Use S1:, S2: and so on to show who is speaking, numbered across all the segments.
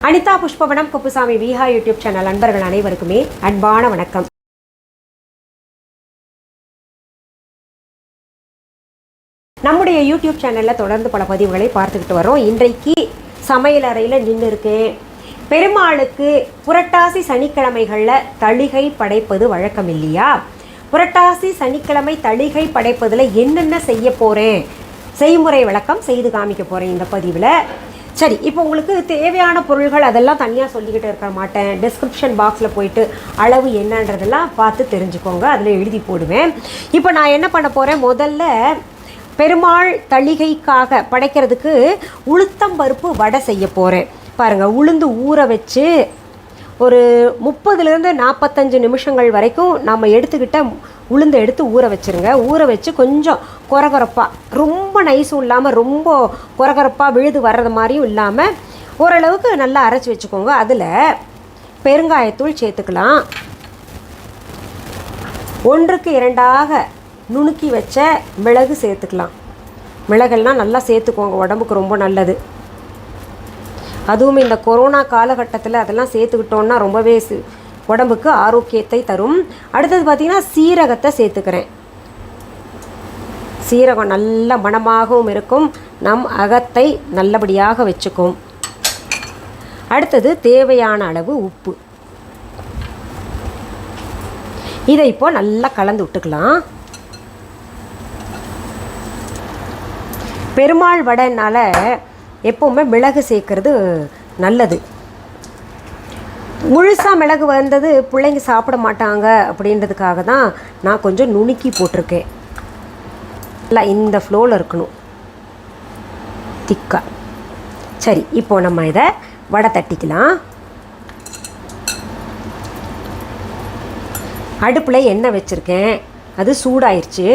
S1: Anitha குப்பூசாமி Viha YouTube channel நண்பர்கள் அனைவருக்குமே அன்பான வணக்கம். நம்முடைய யூடியூப் சேனலில் தொடர்ந்து பல பதிவுகளை பார்த்துக்கிட்டு வரோம். இன்றைக்கு சமையல் அறையில் நின்று இருக்கேன். பெருமாளுக்கு புரட்டாசி சனிக்கிழமைகளில் தளிகை படைப்பது வழக்கம் இல்லையா? புரட்டாசி சனிக்கிழமை தளிகை படைப்பதில் என்னென்ன செய்ய போகிறேன், செய்முறை விளக்கம் செய்து காமிக்க போகிறேன் இந்த பதிவில். சரி, இப்போ உங்களுக்கு தேவையான பொருள்கள் அதெல்லாம் தனியாக சொல்லிக்கிட்டு இருக்க மாட்டேன். டிஸ்கிரிப்ஷன் பாக்ஸில் போயிட்டு அளவு என்னன்றதெல்லாம் பார்த்து தெரிஞ்சுக்கோங்க, அதில் எழுதி போடுவேன். இப்போ நான் என்ன பண்ண போகிறேன், முதல்ல பெருமாள் தளிகைக்காக படைக்கிறதுக்கு உளுத்தம் பருப்பு வடை செய்ய போகிறேன். பாருங்கள், உளுந்து ஊற வச்சு ஒரு 30-45 நிமிஷங்கள் வரைக்கும் நம்ம எடுத்துக்கிட்ட உளுந்து எடுத்து ஊற வச்சுருங்க. ஊற வச்சு கொஞ்சம் கொரகொரப்பாக, ரொம்ப நைஸும் இல்லாமல் ரொம்ப கொரகொரப்பாக விழுது வர்றது மாதிரியும் இல்லாமல் ஓரளவுக்கு நல்லா அரைச்சி வச்சுக்கோங்க. அதில் பெருங்காயத்தூள் சேர்த்துக்கலாம். 1க்கு 2ஆக நுணுக்கி வச்ச மிளகு சேர்த்துக்கலாம். மிளகெல்லாம் நல்லா சேர்த்துக்கோங்க, உடம்புக்கு ரொம்ப நல்லது. அதுவும் இந்த கொரோனா காலகட்டத்தில் அதெல்லாம் சேர்த்துக்கிட்டோன்னா ரொம்பவே உடம்புக்கு ஆரோக்கியத்தை தரும். அடுத்தது பார்த்திங்கன்னா சீரகத்தை சேர்த்துக்கிறேன். சீரகம் நல்ல மணமாகவும் இருக்கும், நம் அகத்தை நல்லபடியாக வச்சுக்கும். அடுத்தது தேவையான அளவு உப்பு. இதை இப்போ நல்லா கலந்து விட்டுக்கலாம். பெருமாள் வடைனால எப்போவுமே மிளகு சேர்க்கறது நல்லது. முழுசாக மிளகு வந்தது பிள்ளைங்க சாப்பிட மாட்டாங்க அப்படின்றதுக்காக தான் நான் கொஞ்சம் நுணுக்கி போட்டிருக்கேன். இல்லை, இந்த ஃப்ளோவில் இருக்கணும், திக்கா. சரி, இப்போது நம்ம இதை வடை தட்டிக்கலாம். அடுப்பில் எண்ணெய் வச்சுருக்கேன், அது சூடாயிருச்சு.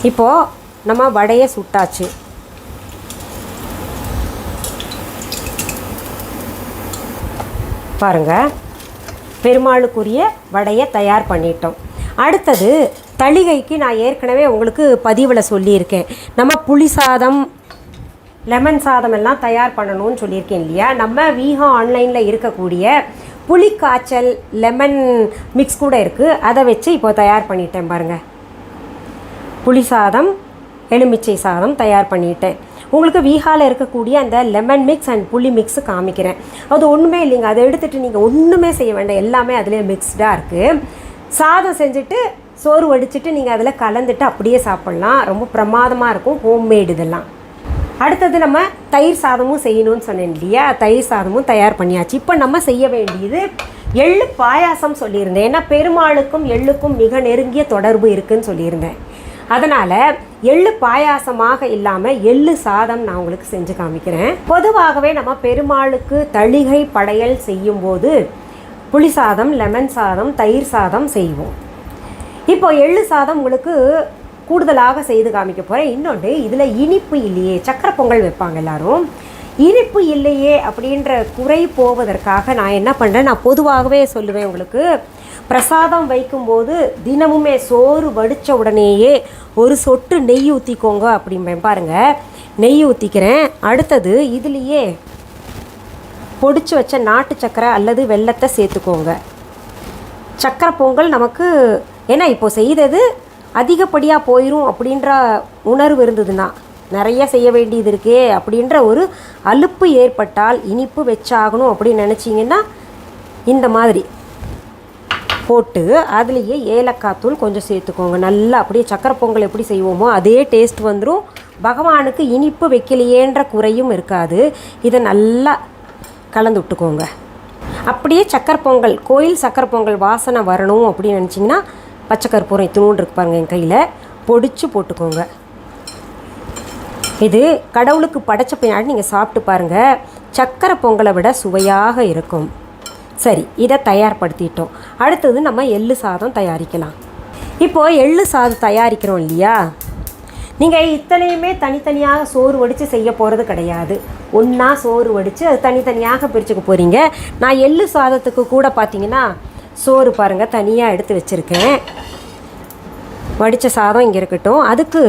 S1: இப்போது நம்ம வடையை சுட்டாச்சு. பாருங்கள், பெருமாளுக்குரிய வடையை தயார் பண்ணிட்டோம். அடுத்தது தளிகைக்கு நான் ஏற்கனவே உங்களுக்கு பதிவில் சொல்லியிருக்கேன். நம்ம புளி சாதம், லெமன் சாதம் எல்லாம் தயார் பண்ணணும்னு சொல்லியிருக்கேன் இல்லையா? நம்ம விஹா ஆன்லைனில் இருக்கக்கூடிய புளி காய்ச்சல் லெமன் மிக்ஸ் கூட இருக்குது, அதை வச்சு இப்போ தயார் பண்ணிட்டேன். பாருங்கள், புளி சாதம், எலுமிச்சை சாதம் தயார் பண்ணிட்டேன். உங்களுக்கு விஹாவில் இருக்கக்கூடிய அந்த லெமன் மிக்ஸ் அண்ட் புளி மிக்ஸு காமிக்கிறேன். அது ஒன்றுமே இல்லைங்க, அதை எடுத்துகிட்டு நீங்கள் ஒன்றுமே செய்ய வேண்டாம், எல்லாமே அதிலே மிக்ஸ்டாக இருக்குது. சாதம் செஞ்சுட்டு சோறு வடிச்சிட்டு நீங்கள் அதில் கலந்துட்டு அப்படியே சாப்பிட்லாம், ரொம்ப பிரமாதமாக இருக்கும். ஹோம்மேடு இதெல்லாம். அடுத்தது நம்ம தயிர் சாதமும் செய்யணும்னு சொன்னேன் இல்லையா? தயிர் சாதமும் தயார் பண்ணியாச்சு. இப்போ நம்ம செய்ய வேண்டியது எள்ளு பாயாசம் சொல்லியிருந்தேன். ஏன்னா பெருமாளுக்கும் எள்ளுக்கும் மிக நெருங்கிய தொடர்பு இருக்குதுன்னு சொல்லியிருந்தேன். அதனால் எள்ளு பாயாசமாக இல்லாமல் எள்ளு சாதம் நான் உங்களுக்கு செஞ்சு காமிக்கிறேன். பொதுவாகவே நம்ம பெருமாளுக்கு தளிகை படையல் செய்யும்போது புளி சாதம், லெமன் சாதம், தயிர் சாதம் செய்வோம். இப்போ எள்ளு சாதம் உங்களுக்கு கூடுதலாக செய்து காமிக்க போகிறேன். இன்னொன்று, இதில் இனிப்பு இல்லையே, சக்கரை பொங்கல் வைப்பாங்க எல்லாரும், இனிப்பு இல்லையே அப்படின்ற குறை போவதற்காக நான் என்ன பண்ணுறேன், நான் பொதுவாகவே சொல்லுவேன் உங்களுக்கு, பிரசாதம் வைக்கும்போது தினமுமே சோறு வடித்த உடனேயே ஒரு சொட்டு நெய் ஊற்றிக்கோங்க அப்படிம்பேன். பாருங்கள், நெய் ஊற்றிக்கிறேன். அடுத்தது இதுலேயே பொடிச்சு வச்ச நாட்டு சக்கரை அல்லது வெல்லத்தை சேர்த்துக்கோங்க. சக்கரை பொங்கல் நமக்கு ஏன்னா இப்போ செய்தது அதிகப்படியாக போயிடும் அப்படின்ற உணர்வு இருந்ததுன்னா, நிறைய செய்ய வேண்டியது இருக்கே அப்படின்ற ஒரு அலுப்பு ஏற்பட்டால், இனிப்பு வச்சாகணும் அப்படின்னு நினச்சிங்கன்னா இந்த மாதிரி போட்டு அதுலேயே ஏலக்காய் தூள் கொஞ்சம் சேர்த்துக்கோங்க. நல்லா அப்படியே சக்கரை பொங்கல் எப்படி செய்வோமோ அதே டேஸ்ட் வந்துடும். பகவானுக்கு இனிப்பு வைக்கலையேன்ற குறையும் இருக்காது. இதை நல்லா கலந்து விட்டுக்கோங்க. அப்படியே சக்கரை பொங்கல், கோயில் சக்கரை பொங்கல் வாசனை வரணும் அப்படின்னு நினச்சிங்கன்னா பச்சை கற்பூரம் இத்தினூண்டு இருக்கு பாருங்கள், என் கையில் பொடிச்சு போட்டுக்கோங்க. இது கடவுளுக்கு படைச்ச பின்னாடி நீங்கள் சாப்பிட்டு பாருங்கள், சக்கரை பொங்கலை விட சுவையாக இருக்கும். சரி, இதை தயார்படுத்திட்டோம். அடுத்தது நம்ம எள்ளு சாதம் தயாரிக்கலாம். இப்போது எள்ளு சாதம் தயாரிக்கிறோம் இல்லையா? நீங்கள் இத்தனையுமே தனித்தனியாக சோறு வடித்து செய்ய போகிறது கிடையாது. ஒன்றா சோறு வடித்து அது தனித்தனியாக பிரிச்சுக்க போகிறீங்க. நான் எள்ளு சாதத்துக்கு கூட பார்த்திங்கன்னா சோறு பாருங்கள் தனியாக எடுத்து வச்சுருக்கேன். வடித்த சாதம் இங்கே இருக்கட்டும். அதுக்கு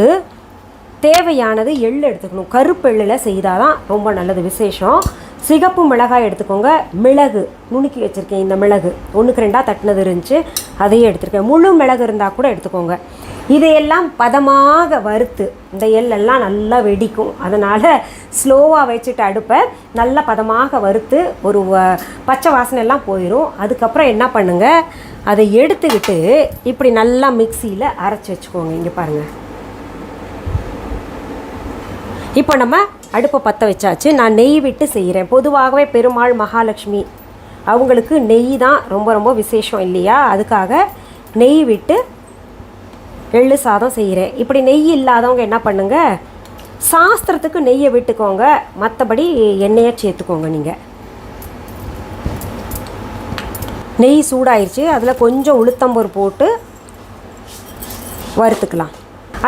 S1: தேவையானது எள் எடுத்துக்கணும். கருப்பு எள்ளில் செய்தால் தான் ரொம்ப நல்லது, விசேஷம். சிகப்பு மிளகாய் எடுத்துக்கோங்க. மிளகு நுணுக்கி வச்சுருக்கேன். இந்த மிளகு 1க்கு 2 தட்டினது இருந்துச்சு, அதையும் எடுத்துருக்கேன். முழு மிளகு இருந்தால் கூட எடுத்துக்கோங்க. இதையெல்லாம் பதமாக வறுத்து, இந்த எள்ளெல்லாம் நல்லா வெடிக்கும், அதனால் ஸ்லோவாக வச்சுட்டு அடுப்பை நல்லா பதமாக வறுத்து ஒரு பச்சை வாசனை எல்லாம் போயிடும். அதுக்கப்புறம் என்ன பண்ணுங்கள், அதை எடுத்துக்கிட்டு இப்படி நல்லா மிக்சியில் அரைச்சி வச்சுக்கோங்க. இங்கே பாருங்கள், இப்போ நம்ம அடுப்பை பற்ற வச்சாச்சு. நான் நெய் விட்டு செய்கிறேன். பொதுவாகவே பெருமாள் மகாலட்சுமி அவங்களுக்கு நெய் தான் ரொம்ப ரொம்ப விசேஷம் இல்லையா? அதுக்காக நெய் விட்டு எள்ளு சாதம் செய்கிறேன். இப்படி நெய் இல்லாதவங்க என்ன பண்ணுங்கள், சாஸ்திரத்துக்கு நெய்யை விட்டுக்கோங்க, மற்றபடி எண்ணெயை சேர்த்துக்கோங்க. நீங்கள் நெய் சூடாயிருச்சு, அதில் கொஞ்சம் உளுத்தம்பருப்பு போட்டு வறுத்துக்கலாம்.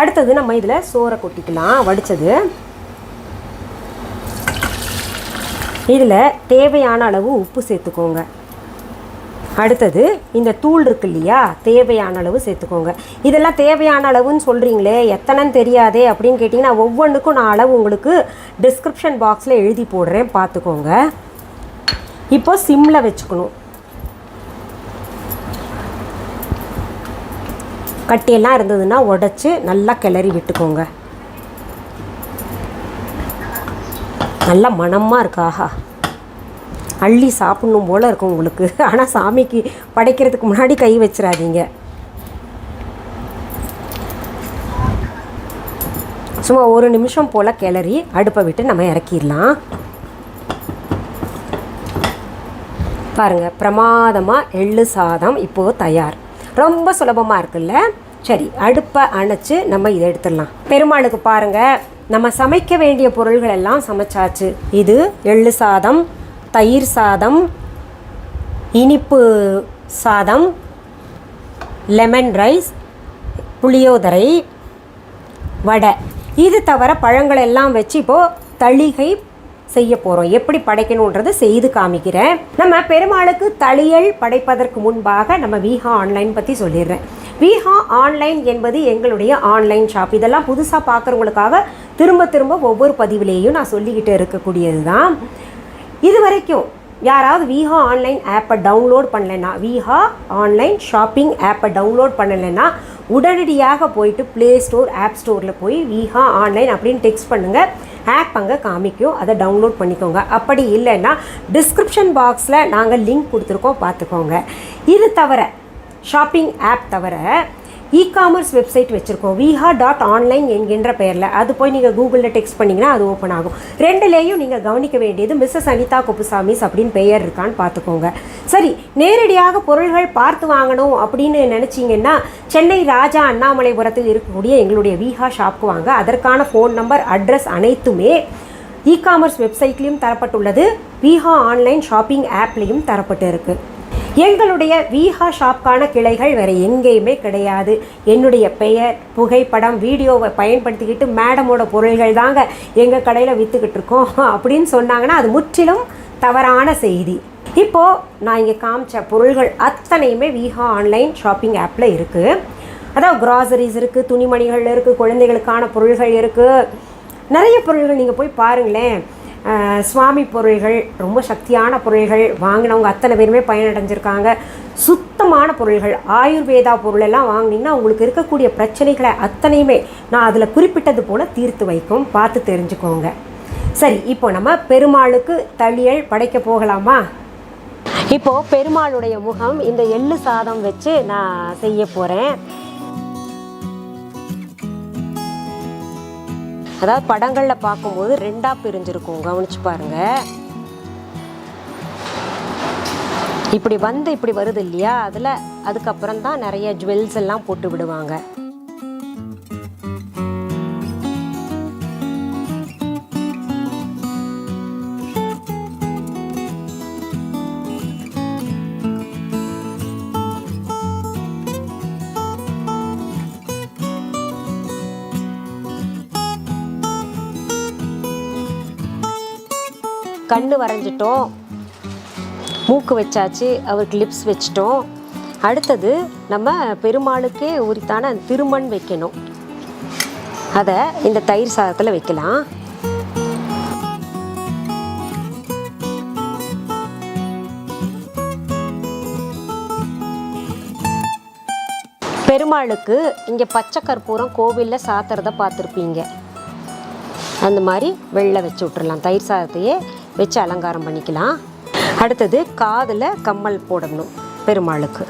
S1: அடுத்தது நம்ம இதில் சோறை கொட்டிக்கலாம், வடித்தது. இதில் தேவையான அளவு உப்பு சேர்த்துக்கோங்க. அடுத்தது இந்த தூள் இருக்கு இல்லையா, தேவையான அளவு சேர்த்துக்கோங்க. இதெல்லாம் தேவையான அளவுன்னு சொல்கிறீங்களே, எத்தனைன்னு தெரியாதே அப்படின்னு கேட்டிங்கன்னா, ஒவ்வொன்றுக்கும் நான் அளவு உங்களுக்கு டிஸ்கிரிப்ஷன் பாக்ஸில் எழுதி போடுறேன், பார்த்துக்கோங்க. இப்போ சிம்மில் வச்சுக்கணும். கட்டியெல்லாம் இருந்ததுன்னா உடச்சி நல்லா கிளறி விட்டுக்கோங்க. நல்லா மணமாக இருக்காஹா, அள்ளி சாப்பிட்ணும் போல் இருக்கும் உங்களுக்கு. ஆனால் சாமிக்கு படைக்கிறதுக்கு முன்னாடி கை வச்சிடாதீங்க. சும்மா 1 நிமிஷம் போல் கிளறி அடுப்பை விட்டு நம்ம இறக்கிடலாம். பாருங்கள், பிரமாதமாக எள்ளு சாதம் இப்போது தயார். ரொம்ப சுலபமாக இருக்குல்ல? சரி, அடுப்பை அணைச்சி நம்ம இதை எடுத்துடலாம். பெருமாளுக்கு பாருங்கள், நம்ம சமைக்க வேண்டிய பொருள்கள் எல்லாம் சமைச்சாச்சு. இது எள்ளு சாதம், தயிர் சாதம், இனிப்பு சாதம், லெமன் ரைஸ், புளியோதரை, வடை. இது தவிர பழங்கள் எல்லாம் வச்சு இப்போது தளிகை செய்ய போகிறோம். எப்படி படைக்கணுன்றது செய்து காமிக்கிறேன். நம்ம பெருமாளுக்கு தளியல் படைப்பதற்கு முன்பாக நம்ம விஹா ஆன்லைன் பற்றி சொல்லிடுறேன். விஹா ஆன்லைன் என்பது எங்களுடைய ஆன்லைன் ஷாப். இதெல்லாம் புதுசாக பார்க்குறவங்களுக்காக திரும்ப திரும்ப ஒவ்வொரு பதிவிலேயும் நான் சொல்லிக்கிட்டு இருக்கக்கூடியது தான். இது வரைக்கும் யாராவது விஹா ஆன்லைன் ஆப்பை டவுன்லோட் பண்ணலைன்னா, விஹா ஆன்லைன் ஷாப்பிங் ஆப்பை டவுன்லோட் பண்ணலைன்னா உடனடியாக போயிட்டு ப்ளே ஸ்டோர், ஆப் ஸ்டோரில் போய் விஹா ஆன்லைன் அப்படின்னு டெக்ஸ்ட் பண்ணுங்கள். ஆப் அங்கே காமிக்கும், அதை டவுன்லோட் பண்ணிக்கோங்க. அப்படி இல்லைன்னா டிஸ்கிரிப்ஷன் பாக்ஸில் நாங்கள் லிங்க் கொடுத்துருக்கோம், பார்த்துக்கோங்க. இது தவிர ஷாப்பிங் ஆப் தவிர இ-காமர்ஸ் வெப்சைட் வச்சுருக்கோம், viha.online என்கின்ற பெயரில். அது போய் நீங்கள் கூகுளில் டெக்ஸ்ட் பண்ணிங்கன்னா அது ஓப்பன் ஆகும். ரெண்டுலேயும் நீங்கள் கவனிக்க வேண்டியது மிஸ்ஸஸ் அனிதா குப்புசாமிஸ் அப்படின்னு பெயர் இருக்கான்னு பார்த்துக்கோங்க. சரி, நேரடியாக பொருள்கள் பார்த்து வாங்கணும் அப்படின்னு நினச்சிங்கன்னா சென்னை ராஜா அண்ணாமலைபுரத்தில் இருக்கக்கூடிய எங்களுடைய விஹா ஷாப்க்கு வாங்க. அதற்கான ஃபோன் நம்பர், அட்ரஸ் அனைத்துமே இ-காமர்ஸ் வெப்சைட்லேயும் தரப்பட்டுள்ளது, விஹா ஆன்லைன் ஷாப்பிங் ஆப்லேயும் தரப்பட்டு இருக்குது. எங்களுடைய விஹா ஷாப்கான கிளைகள் வேறு எங்கேயுமே கிடையாது. என்னுடைய பெயர், புகைப்படம், வீடியோவை பயன்படுத்திக்கிட்டு மேடமோட பொருள்கள் தாங்க எங்கள் கடையில் விற்றுக்கிட்டு இருக்கோம் அப்படின்னு சொன்னாங்கன்னா அது முற்றிலும் தவறான செய்தி. இப்போது நான் இங்கே காமிச்ச பொருள்கள் அத்தனையுமே விஹா ஆன்லைன் ஷாப்பிங் ஆப்பில் இருக்குது. அதாவது கிராசரிஸ் இருக்குது, துணிமணிகள் இருக்குது, குழந்தைகளுக்கான பொருள்கள் இருக்குது, நிறைய பொருள்கள். நீங்கள் போய் பாருங்களேன். சுவாமி பொருள்கள், ரொம்ப சக்தியான பொருள்கள், வாங்கினவங்க அத்தனை பேருமே பயனடைஞ்சிருக்காங்க. சுத்தமான பொருள்கள், ஆயுர்வேதா பொருளெல்லாம் வாங்கினீங்கன்னா உங்களுக்கு இருக்கக்கூடிய பிரச்சனைகளை அத்தனையுமே நான் அதில் குறிப்பிட்டது போல் தீர்த்து வைக்கும், பார்த்து தெரிஞ்சுக்கோங்க. சரி, இப்போ நம்ம பெருமாளுக்கு தளியல் படைக்க போகலாமா? இப்போது பெருமாளுடைய முகம் இந்த எள்ளு சாதம் வச்சு நான் செய்ய போகிறேன். அதாவது படங்களில் பார்க்கும்போது 2ஆக பிரிஞ்சிருக்கும், கவனிச்சு பாருங்கள். இப்படி வருது இல்லையா, அதுக்கப்புறம் தான் நிறைய ஜுவல்ஸ் எல்லாம் போட்டு விடுவாங்க. கண்ணு வரைஞ்சிட்டோம், மூக்கு வச்சாச்சு, அவருக்கு லிப்ஸ் வச்சிட்டோம். அடுத்தது நம்ம பெருமாளுக்கே உரித்தான திருமண் வைக்கணும். அதை இந்த தயிர் சாதத்தில் வைக்கலாம். பெருமாளுக்கு இங்கே பச்சை கற்பூரம் கோவிலில் சாத்துறத பார்த்துருப்பீங்க. அந்த மாதிரி வெள்ளை வச்சு விட்றலாம். தயிர் சாதத்தையே வச்சு அலங்காரம் பண்ணிக்கலாம். அடுத்தது காதில் கம்மல் போடணும் பெருமாளுக்கு.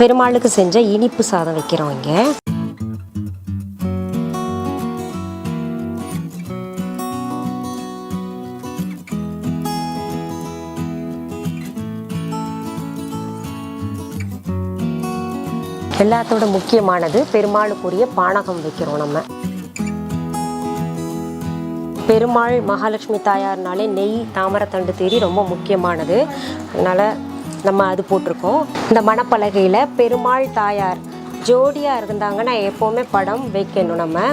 S1: பெருமாளுக்கு செஞ்ச இனிப்பு சாதம் வைக்கிறோம் இங்கே. எல்லாத்தோட முக்கியமானது பெருமாளுக்குரிய பானகம் வைக்கிறோம் நம்ம. பெருமாள் மகாலட்சுமி தாயார்னாலே நெய் தாமரத்தண்டு தேரி ரொம்ப முக்கியமானது. அதனால் நம்ம அது போட்டிருக்கோம். இந்த மணப்பலகையில் பெருமாள் தாயார் ஜோடியாக இருந்தாங்கன்னா எப்போவுமே படம் வைக்கணும் நம்ம.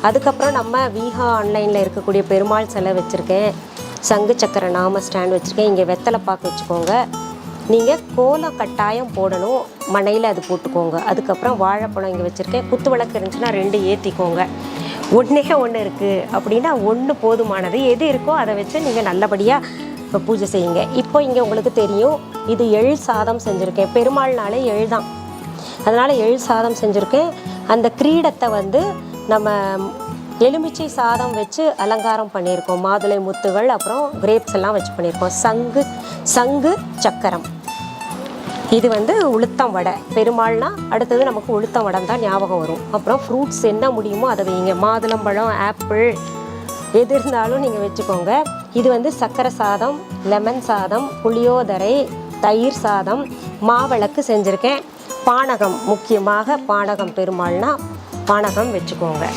S1: அதுக்கப்புறம் நம்ம வீஹா ஆன்லைனில் இருக்கக்கூடிய பெருமாள் சிலை வச்சுருக்கேன். சங்கு சக்கர நாம ஸ்டாண்ட் வச்சுருக்கேன். இங்கே வெத்தலை பாக்கு வச்சுக்கோங்க. நீங்கள் கோலம் கட்டாயம் போடணும். மனையில் அது போட்டுக்கோங்க. அதுக்கப்புறம் வாழைப்பழம் இங்கே வச்சுருக்கேன். குத்து விளக்கு இருந்துச்சுன்னா 2 ஏற்றிக்கோங்க. ஒன்றே ஒன்று இருக்குது அப்படின்னா 1 போதுமானது. எது இருக்கோ அதை வச்சு நீங்கள் நல்லபடியாக இப்போ பூஜை செய்யுங்க. இப்போ இங்கே உங்களுக்கு தெரியும், இது எள் சாதம் செஞ்சுருக்கேன். பெருமாள்னாலே எள் தான், அதனால் எள் சாதம் செஞ்சுருக்கேன். அந்த கிரீடத்தை வந்து நம்ம எலுமிச்சை சாதம் வச்சு அலங்காரம் பண்ணியிருக்கோம். மாதுளை முத்துகள் அப்புறம் கிரேப்ஸ் எல்லாம் வச்சு பண்ணியிருக்கோம். சங்கு சக்கரம். இது வந்து உளுத்தம் வடை. பெருமாள்னா அடுத்தது நமக்கு உளுத்தம் வடை தான் ஞாபகம் வரும். அப்புறம் ஃப்ரூட்ஸ் என்ன முடியுமோ அதை வைங்க. மாதுளம்பழம், ஆப்பிள் எது இருந்தாலும் நீங்கள் வச்சுக்கோங்க. இது வந்து சக்கரை சாதம், லெமன் சாதம், புளியோதரை, தயிர் சாதம், மாவிளக்கு செஞ்சுருக்கேன். பானகம், முக்கியமாக பானகம். பெருமாள்னா பானகம் வச்சுக்கோங்க.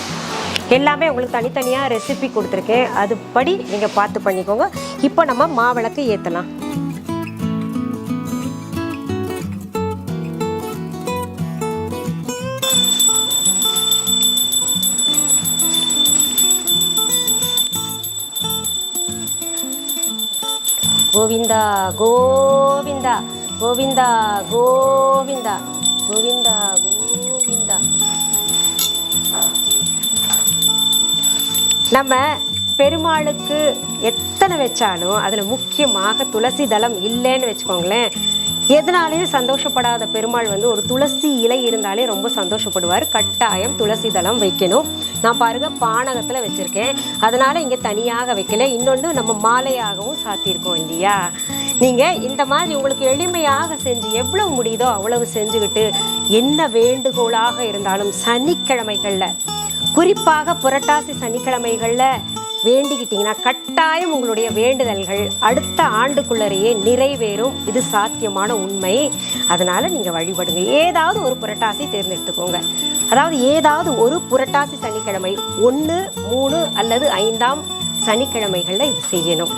S1: எல்லாமே உங்களுக்கு தனித்தனியாக ரெசிபி கொடுத்துருக்கேன். அதுபடி நீங்கள் பார்த்து பண்ணிக்கோங்க. இப்போ நம்ம மாவிளக்கு ஏற்றலாம். கோவிந்தா கோவிந்தா கோவிந்தா கோவிந்தா கோவிந்தா கோவிந்தா. நம்ம பெருமாளுக்கு எத்தனை வச்சாலும் அதில் முக்கியமாக துளசி தளம் இல்லைன்னு வச்சுக்கோங்களேன், எதனாலையும் சந்தோஷப்படாத பெருமாள் வந்து ஒரு துளசி இலை இருந்தாலே ரொம்ப சந்தோஷப்படுவார். கட்டாயம் துளசி தளம் வைக்கணும். நான் பாருங்க பானகத்தில் வச்சுருக்கேன், அதனால் இங்கே தனியாக வைக்கல. இன்னொன்று நம்ம மாலையாகவும் சாத்தியிருக்கோம் இல்லையா. நீங்கள் இந்த மாதிரி உங்களுக்கு எளிமையாக செஞ்சு எவ்வளோ முடியுதோ அவ்வளவு செஞ்சுக்கிட்டு, என்ன வேண்டுகோளாக இருந்தாலும் சனிக்கிழமைகளில், குறிப்பாக புரட்டாசி சனிக்கிழமைகளில் வேண்டிக்கிட்டிங்கன்னா கட்டாயம் உங்களுடைய வேண்டுதல்கள் அடுத்த ஆண்டுக்குள்ளரையே நிறைவேறும். இது சாத்தியமான உண்மை. அதனால் நீங்கள் வழிபடுங்க. ஏதாவது ஒரு புரட்டாசி தேர்ந்தெடுத்துக்கோங்க. அதாவது ஏதாவது ஒரு புரட்டாசி சனிக்கிழமை 1, 3 அல்லது 5ஆம் சனிக்கிழமைகளில் இது செய்யணும்.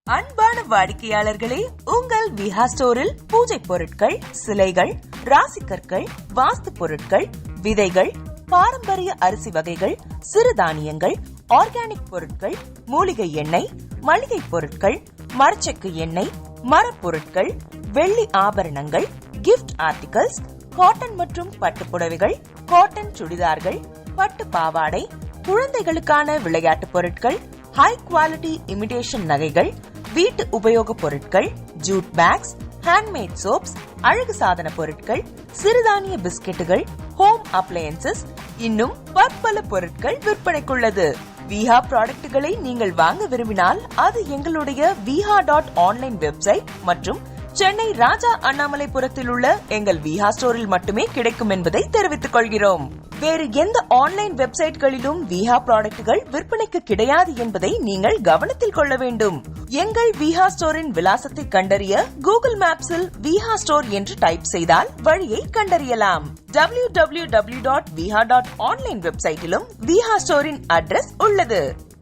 S2: அன்பான வாடிக்கையாளர்களே, உங்கள் விஹா ஸ்டோரில் பூஜை பொருட்கள், சிலைகள், ராசிக்கற்கள், வாஸ்து பொருட்கள், விதைகள், பாரம்பரிய அரிசி வகைகள், சிறுதானியங்கள், ஆர்கானிக் பொருட்கள், மூலிகை எண்ணெய், மளிகை பொருட்கள், மரச்செக்கு எண்ணெய், மரப்பொருட்கள், வெள்ளி ஆபரணங்கள், கிஃப்ட் ஆர்டிகல்ஸ், காட்டன் மற்றும் பட்டு புடவைகள், காட்டன் சுடிதார்கள், பட்டு பாவாடை, குழந்தைகளுக்கான விளையாட்டு பொருட்கள், ஹை குவாலிட்டி இமிடேஷன் நகைகள், வீட்டு உபயோக பொருட்கள், ஜூட் பேக்ஸ், ஹேண்ட்மேட் சோப்ஸ், அழகு சாதன பொருட்கள், சிறுதானிய பிஸ்கெட்டுகள், ஹோம் அப்ளையன்சஸ், இன்னும் பற்பல பொருட்கள் விற்பனைக்குள்ளது. விஹா ப்ராடக்ட்களை நீங்கள் வாங்க விரும்பினால் அது எங்களுடைய viha.online வெப்சைட் மற்றும் சென்னை ராஜா அண்ணாமலைபுரத்தில் உள்ள எங்கள் விஹா ஸ்டோரில் மட்டுமே கிடைக்கும் என்பதை தெரிவித்துக் கொள்கிறோம். வேறு எந்த ஆன்லைன் வெப்சைட்களிலும் விஹா ப்ராடக்ட்கள் விற்பனைக்கு கிடையாது என்பதை நீங்கள் கவனத்தில் கொள்ள வேண்டும். எங்கள் விஹா ஸ்டோரின் விலாசத்தை கண்டறிய கூகுள் மேப்ஸில் விஹா ஸ்டோர் என்று டைப் செய்தால் வழியை கண்டறியலாம். www.viha.online வெப்சைட்டிலும் விஹா ஸ்டோரின் அட்ரஸ் உள்ளது.